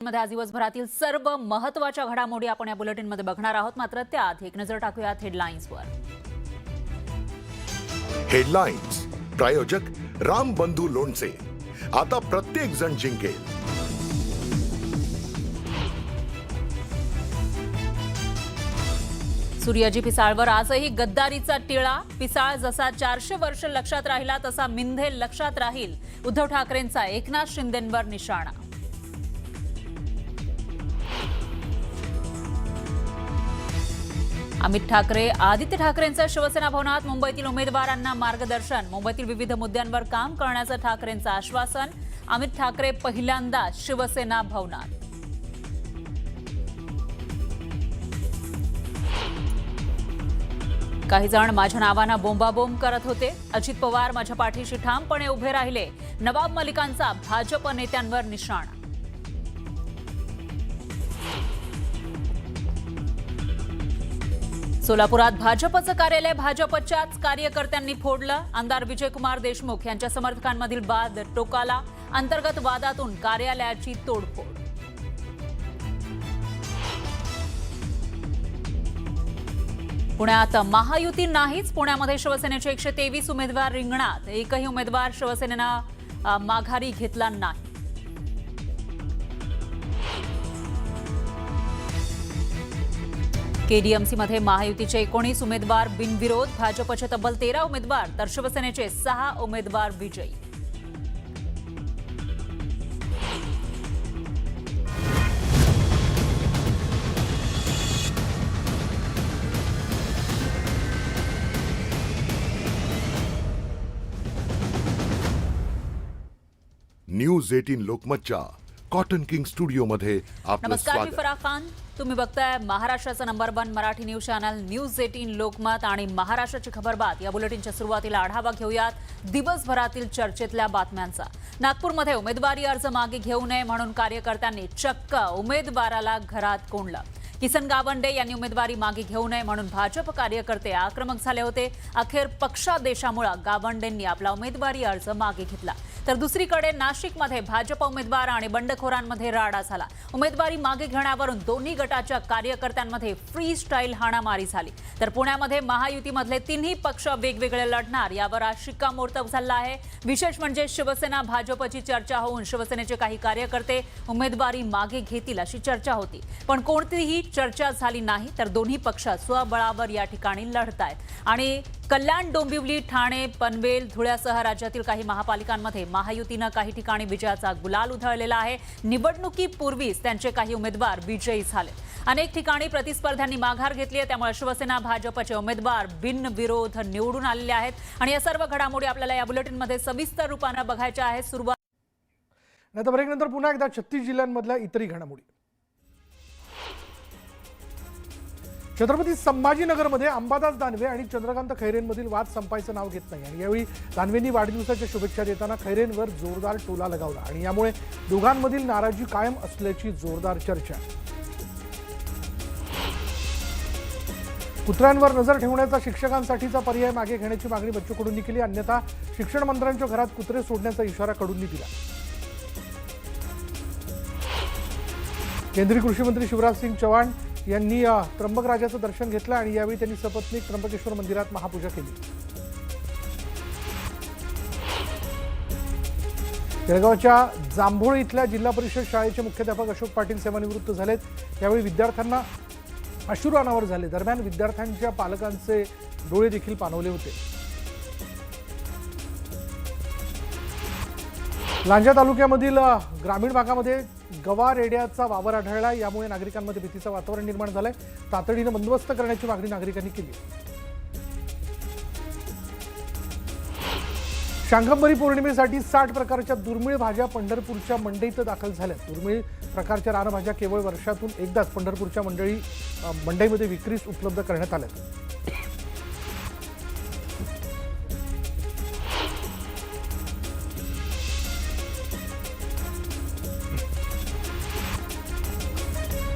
मध्ये आज दिवसभरातील सर्व महत्त्वाच्या घडामोडी आपण या बुलेटिन मध्ये बघणार आहोत। मात्र त्यात एक नजर टाकूयात हेडलाईन्सवर। हेडलाईन्स प्रायोजक राम बंधू लोणचे। आता प्रत्येक जण जिंकेल। सूर्याजी पिसाळवर आजही गद्दारीचा टिळा। पिसाळ जसा 400 वर्ष लक्षात राहिला तसा मिंधे लक्षात राहील। उद्धव ठाकरेंचा एकनाथ शिंदेंवर निशाणा। अमित ठाकरे आदित्य ठाकरेंचं शिवसेना भवनात मुंबईतील उमेदवारांना मार्गदर्शन। मुंबईतील विविध मुद्द्यांवर काम करण्याचं ठाकरेंचं आश्वासन। अमित ठाकरे पहिल्यांदा शिवसेना भवनात। काही जण माझ्या नावानं बोंबाबोंब करत होते। अजित पवार माझ्या पाठीशी ठामपणे उभे राहिले। नवाब मलिकांचा भाजप नेत्यांवर निशाणा। सोलापुरात भाजपचं कार्यालय भाजपच्याच कार्यकर्त्यांनी फोडलं। आमदार विजयकुमार देशमुख यांच्या समर्थकांमधील वाद टोकाला। अंतर्गत वादातून कार्यालयाची तोडफोड। पुण्यात महायुती नाहीच। पुण्यामध्ये शिवसेनेचे 123 उमेदवार रिंगणात। एकही उमेदवार शिवसेनेनं माघारी घेतला नाही। केडीएमसी मध्ये महायुतीचे 19 उमेदवार बिनविरोध। भाजपचे तब्बल 13 उमेदवार तर शिवसेनेचे 6 उमेदवार विजयी। न्यूज 18 लोकमतच्या कॉटन किंग स्टुडिओ मध्ये आपलं नमस्कार, मी स्वागत। फराह खान। तुम्ही बघताय महाराष्ट्राचा number 1 Marathi news channel news 18 Lokmat आणि महाराष्ट्राची खबरबात। या बुलेटिनच्या सुरुवातीला आढावा घेऊयात दिवसभरातील चर्चेतल्या बातम्यांचा। नागपूरमध्ये उमेदवारी अर्ज मागे घेऊ नये म्हणून कार्यकर्त्यांनी चक्क उमेदवाराला घरात कोंडलं। किसन गावंडे यांनी उमेदवारी मागे घेऊ नये म्हणून भाजप कार्यकर्ते आक्रमक झाले होते। अखेर पक्षादेशामुळे गावंडेंनी आपला उमेदवारी अर्ज मागे घेतला। तर दुसरीकडे नाशिकमध्ये भाजप उमेदवार आणि बंडखोरांमध्ये राडा झाला। उमेदवारी मागे घेण्यावरून दोन्ही गटाच्या कार्यकर्त्यांमध्ये फ्री स्टाईल हाणामारी झाली। तर पुण्यामध्ये महायुतीमधले तिन्ही पक्ष वेगवेगळे लढणार यावर आज शिक्कामोर्तब झाला आहे। विशेष म्हणजे शिवसेना भाजपची चर्चा होऊन शिवसेनेचे काही कार्यकर्ते उमेदवारी मागे घेतील अशी चर्चा होती, पण कोणतीही चर्चा झाली नाही। तर दोन्ही पक्ष स्वबळावर या ठिकाणी लढतायत आणि कल्याण, डोंबिवली, ठाणे, पनवेल, धुळ्यासह राज्यातील काही महापालिकांमध्ये महायुतीनं काही ठिकाणी विजयाचा गुलाल उधळलेला आहे। निवडणुकीपूर्वीच त्यांचे काही उमेदवार विजयी झाले। अनेक ठिकाणी प्रतिस्पर्ध्यांनी माघार घेतली आहे, त्यामुळे शिवसेना भाजपचे उमेदवार बिनविरोध निवडून आलेले आहेत आणि या सर्व घडामोडी आपल्याला या बुलेटिनमध्ये सविस्तर रूपाने बघायच्या आहेत। सुरुवात नंतर ब्रेकनंतर पुन्हा एकदा 36 जिल्ह्यांमधल्या इतरही घडामोडी। छत्रपती संभाजीनगरमध्ये अंबादास दानवे आणि चंद्रकांत खैरेंमधील वाद संपायचं नाव घेत नाही आणि यावेळी दानवेंनी वाढदिवसाच्या शुभेच्छा देताना खैरेंवर जोरदार टोला लगावला आणि यामुळे दोघांमधील नाराजी कायम असल्याची जोरदार चर्चा। कुत्र्यांवर नजर ठेवण्याचा शिक्षकांसाठीचा पर्याय मागे घेण्याची मागणी बच्चू कडूंनी केली, अन्यथा शिक्षण मंत्र्यांच्या घरात कुत्रे सोडण्याचा इशारा कडूंनी दिला। केंद्रीय कृषी मंत्री शिवराज सिंग चौहान यांनी त्र्यंबकराजाचं दर्शन घेतलं आणि यावेळी त्यांनी सपत्नीक त्र्यंबकेश्वर मंदिरात महापूजा केली। जळगावच्या जांभोळी इथल्या जिल्हा परिषद शाळेचे मुख्याध्यापक अशोक पाटील सेवानिवृत्त झालेत। यावेळी विद्यार्थ्यांना अश्रू अनावर झाले। दरम्यान विद्यार्थ्यांच्या पालकांचे डोळे देखील पाणवले होते। लांजा तालुक्यामधील ग्रामीण भागामध्ये गवा रेड्याचा वावर आढळला, यामुळे नागरिकांमध्ये भीतीचं वातावरण निर्माण झालंय। तातडीने बंदोबस्त करण्याची मागणी नागरिकांनी केली। शाकंभरी पौर्णिमेसाठी 60 प्रकारच्या दुर्मिळ भाज्या पंढरपूरच्या मंडईत दाखल झाल्या। दुर्मिळ प्रकारच्या रानभाज्या केवळ वर्षातून एकदाच पंढरपूरच्या मंडईमध्ये विक्रीस उपलब्ध करण्यात आल्या।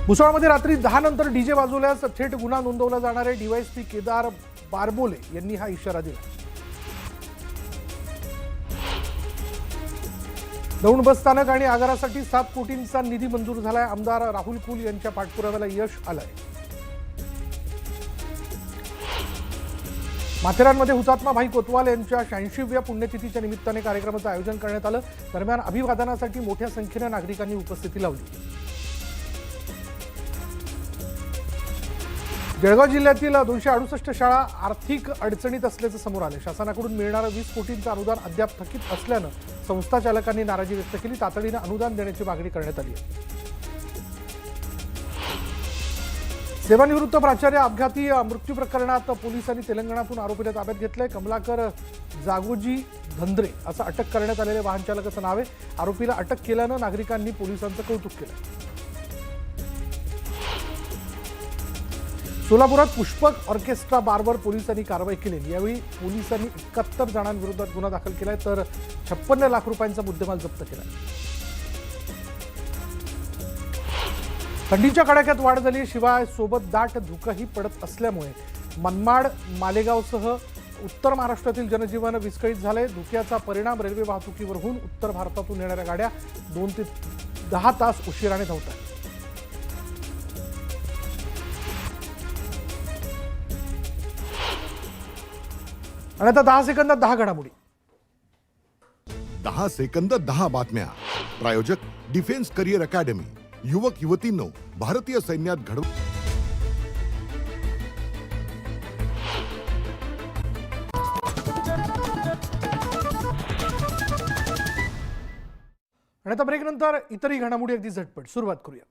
भुसावळमध्ये रात्री 10 नंतर डीजे वाजवल्यास थेट गुन्हा नोंदवला जाणार आहे। डीवायएसपी केदार बारबोले यांनी हा इशारा दिला। दौंड बस स्थानक आणि आगारासाठी 7 कोटींचा निधी मंजूर झालाय. आमदार राहुल कुल यांच्या पाठपुराव्याला यश आलंय. माथेरानमध्ये हुतात्मा भाई कोतवाल यांच्या 86व्या पुण्यतिथीच्या निमित्ताने कार्यक्रमाचं आयोजन करण्यात आलं. दरम्यान अभिवादनासाठी मोठ्या संख्येने नागरिकांनी उपस्थिती लावली. जळगाव जिल्ह्यातील 268 शाळा आर्थिक अडचणीत असल्याचं समोर आले. शासनाकडून मिळणारं 20 कोटींचं अनुदान अद्याप थकीत असल्यानं संस्था चालकांनी नाराजी व्यक्त केली. तातडीनं अनुदान देण्याची मागणी करण्यात आली आहे. सेवानिवृत्त प्राचार्य अपघाती मृत्यू प्रकरणात पोलिसांनी तेलंगणातून आरोपीला ताब्यात घेतलंय. कमलाकर जागोजी धंद्रे असं अटक करण्यात आलेल्या वाहन चालकाचं नाव आहे. आरोपीला अटक केल्यानं नागरिकांनी पोलिसांचं कौतुक केलं. सोलापुरात पुष्पक ऑर्केस्ट्रा बारवर पोलिसांनी कारवाई केली. यावेळी पोलिसांनी 71 जणांविरोधात गुन्हा दाखल केलाय तर 56 लाख रुपयांचा मुद्देमाल जप्त केलाय. थंडीच्या कडाक्यात वाढ झाली. शिवाय सोबत दाट धुकंही पडत असल्यामुळे मनमाड मालेगावसह उत्तर महाराष्ट्रातील जनजीवन विस्कळीत झाले. धुक्याचा परिणाम रेल्वे वाहतुकीवर होऊन उत्तर भारतातून येणाऱ्या गाड्या 2 ते 10 तास उशिराने धावतात. आणि आता 10 सेकंदात 10 घडामोडी. 10 सेकंद 10 बातम्या. प्रायोजक डिफेन्स करिअर अकॅडमी. युवक युवतींनो, भारतीय सैन्यात घडव. आणि आता ब्रेकनंतर इतरही घडामोडी अगदी झटपट. सुरुवात करूया.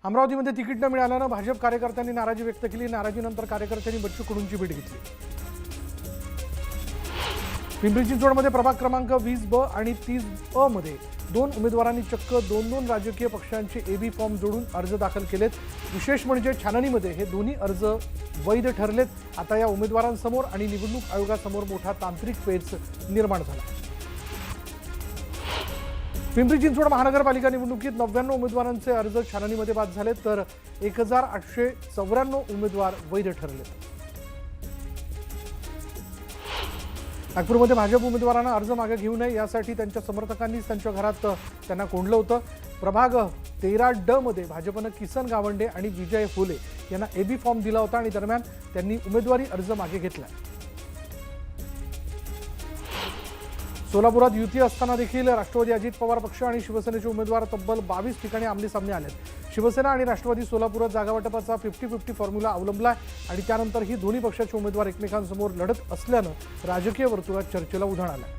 अमरावतीमध्ये तिकीट न मिळाल्यानं भाजप कार्यकर्त्यांनी नाराजी व्यक्त केली. नाराजीनंतर कार्यकर्त्यांनी बच्चू कडूंची भेट घेतली. पिंपरी चिंचवडमध्ये प्रभाग क्रमांक 20B आणि 30A मध्ये 2 उमेदवारांनी चक्क 2 राजकीय पक्षांचे एबी फॉर्म जोडून अर्ज दाखल केलेत. विशेष म्हणजे छाननीमध्ये हे दोन्ही अर्ज वैध ठरलेत. आता या उमेदवारांसमोर आणि निवडणूक आयोगासमोर मोठा तांत्रिक पेच निर्माण झाला. पिंपरी चिंचवड महानगरपालिका निवडणुकीत 99 उमेदवारांचे अर्ज छाननीमध्ये बाद झाले तर 1894 उमेदवार वैध ठरले. नागपूरमध्ये भाजप उमेदवारांना अर्ज मागे घेऊ नये यासाठी त्यांच्या समर्थकांनीच त्यांच्या घरात त्यांना कोंडलं होतं. प्रभाग 13D मध्ये भाजपनं किसन गावंडे आणि विजय होले यांना एबी फॉर्म दिला होता आणि दरम्यान त्यांनी उमेदवारी अर्ज मागे घेतला. सोलापुरात युती असताना देखील राष्ट्रवादी अजित पवार पक्ष आणि शिवसेनेचे उमेदवार तब्बल 22 ठिकाणी आमने-सामने आलेत. शिवसेना आणि राष्ट्रवादी सोलापुरात जागावाटपाचा 50-50 फॉर्म्युला अवलंबला आणि त्यानंतर ही दोन्ही पक्षाचे उमेदवार एकमेकांसमोर लढत असल्यानं राजकीय वर्तुळात चर्चेला उधाण आलं.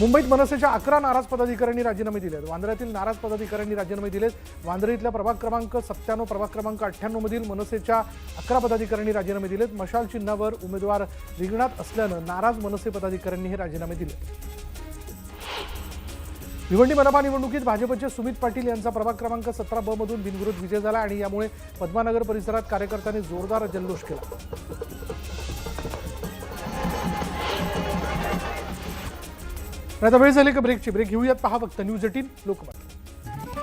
मुंबईत मनसेच्या 11 नाराज पदाधिकाऱ्यांनी राजीनामे दिलेत. वांद्र्यातील नाराज पदाधिकाऱ्यांनी राजीनामे दिलेत. वांद्रे इथल्या प्रभाग क्रमांक 97, प्रभाग क्रमांक 98 मधील मनसेच्या 11 पदाधिकाऱ्यांनी राजीनामे दिलेत. मशाल चिन्हावर उमेदवार रिंगणात असल्यानं नाराज मनसे पदाधिकाऱ्यांनी हे राजीनामे दिले. भिवंडी मनपा निवडणुकीत भाजपचे सुमित पाटील यांचा प्रभाग क्रमांक 17B मधून बिनविरोध विजय झाला आणि यामुळे पद्मानगर परिसरात कार्यकर्त्यांनी जोरदार जल्लोष केला. आता वेळ झाली का ब्रेकची. ब्रेक घेऊयात. पहा फक्त न्यूज 18 लोकमत.